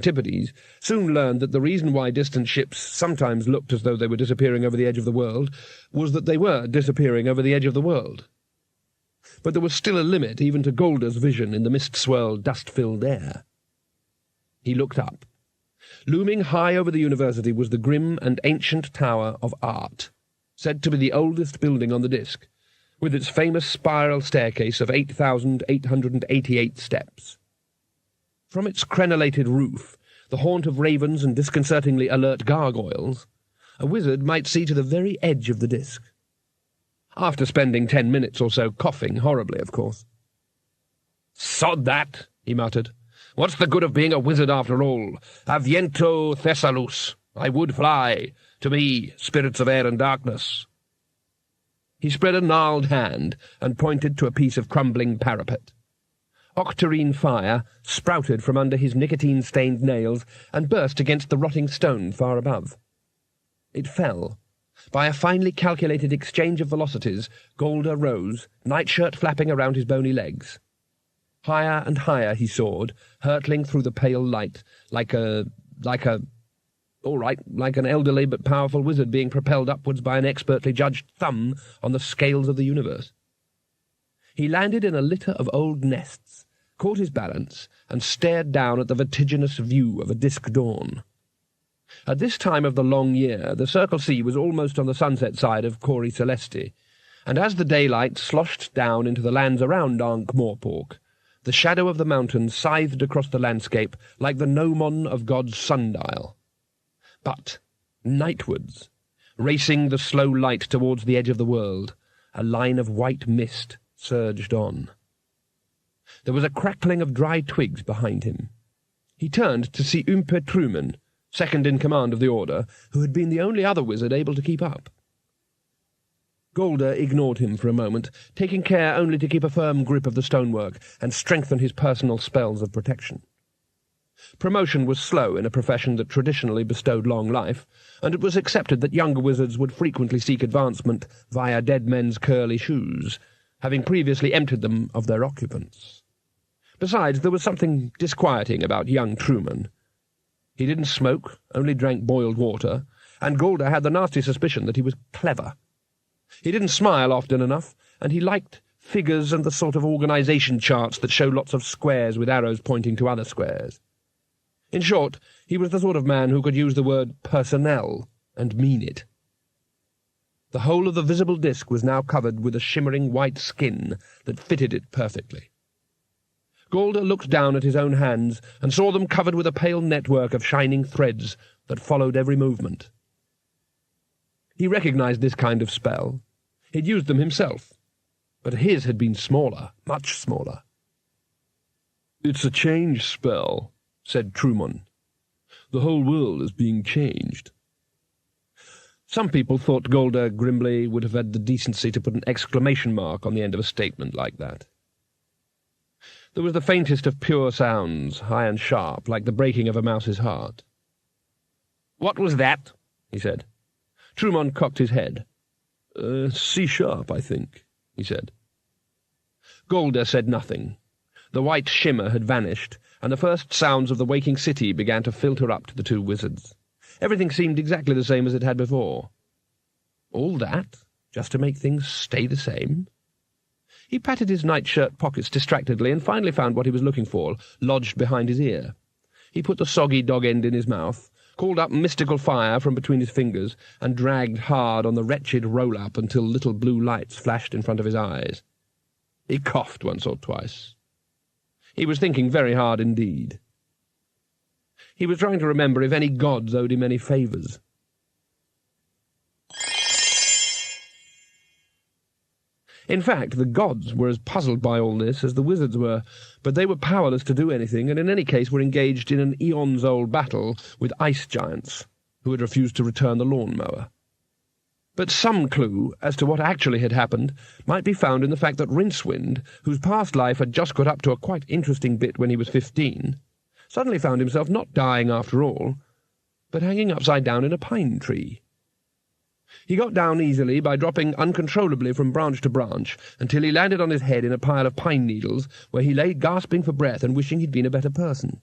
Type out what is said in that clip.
Antipodes, soon learned that the reason why distant ships sometimes looked as though they were disappearing over the edge of the world was that they were disappearing over the edge of the world. But there was still a limit even to Golder's vision in the mist-swirled, dust-filled air. He looked up. Looming high over the university was the grim and ancient Tower of Art, said to be the oldest building on the disk, with its famous spiral staircase of 8,888 steps. From its crenellated roof, the haunt of ravens and disconcertingly alert gargoyles, a wizard might see to the very edge of the disk. After spending 10 minutes or so coughing, horribly, of course. "Sod that," he muttered. "What's the good of being a wizard after all? Aviento Thessalus, I would fly. To me, spirits of air and darkness." He spread a gnarled hand and pointed to a piece of crumbling parapet. Octarine fire sprouted from under his nicotine-stained nails and burst against the rotting stone far above. It fell. By a finely calculated exchange of velocities, Golder rose, nightshirt flapping around his bony legs. Higher and higher he soared, hurtling through the pale light, like an elderly but powerful wizard being propelled upwards by an expertly judged thumb on the scales of the universe. He landed in a litter of old nests, caught his balance, and stared down at the vertiginous view of a disk dawn. At this time of the long year, the Circle C was almost on the sunset side of Cori Celesti, and as the daylight sloshed down into the lands around Ankh-Morpork, the shadow of the mountains scythed across the landscape like the gnomon of God's sundial. But, nightwards, racing the slow light towards the edge of the world, a line of white mist surged on. There was a crackling of dry twigs behind him. He turned to see Umpe Truman, second in command of the order, who had been the only other wizard able to keep up. Golder ignored him for a moment, taking care only to keep a firm grip of the stonework and strengthen his personal spells of protection. Promotion was slow in a profession that traditionally bestowed long life, and it was accepted that younger wizards would frequently seek advancement via dead men's curly shoes, having previously emptied them of their occupants. Besides, there was something disquieting about young Truman. He didn't smoke, only drank boiled water, and Golder had the nasty suspicion that he was clever. He didn't smile often enough, and he liked figures and the sort of organization charts that show lots of squares with arrows pointing to other squares. In short, he was the sort of man who could use the word personnel and mean it. The whole of the visible disk was now covered with a shimmering white skin that fitted it perfectly. Golder looked down at his own hands and saw them covered with a pale network of shining threads that followed every movement. He recognized this kind of spell. He'd used them himself, but his had been smaller, much smaller. "It's a change spell," said Truman. "The whole world is being changed." Some people thought Golder grimly would have had the decency to put an exclamation mark on the end of a statement like that. There was the faintest of pure sounds, high and sharp, like the breaking of a mouse's heart. "What was that?" he said. Truman cocked his head. C-sharp, I think," he said. Golder said nothing. The white shimmer had vanished, and the first sounds of the waking city began to filter up to the two wizards. Everything seemed exactly the same as it had before. All that, just to make things stay the same? He patted his nightshirt pockets distractedly and finally found what he was looking for, lodged behind his ear. He put the soggy dog end in his mouth, called up mystical fire from between his fingers, and dragged hard on the wretched roll-up until little blue lights flashed in front of his eyes. He coughed once or twice. He was thinking very hard indeed. He was trying to remember if any gods owed him any favours. In fact, the gods were as puzzled by all this as the wizards were, but they were powerless to do anything, and in any case were engaged in an eons-old battle with ice giants, who had refused to return the lawn-mower. But some clue as to what actually had happened might be found in the fact that Rincewind, whose past life had just got up to a quite interesting bit when he was 15, suddenly found himself not dying after all, but hanging upside down in a pine tree. He got down easily by dropping uncontrollably from branch to branch until he landed on his head in a pile of pine needles, where he lay gasping for breath and wishing he'd been a better person.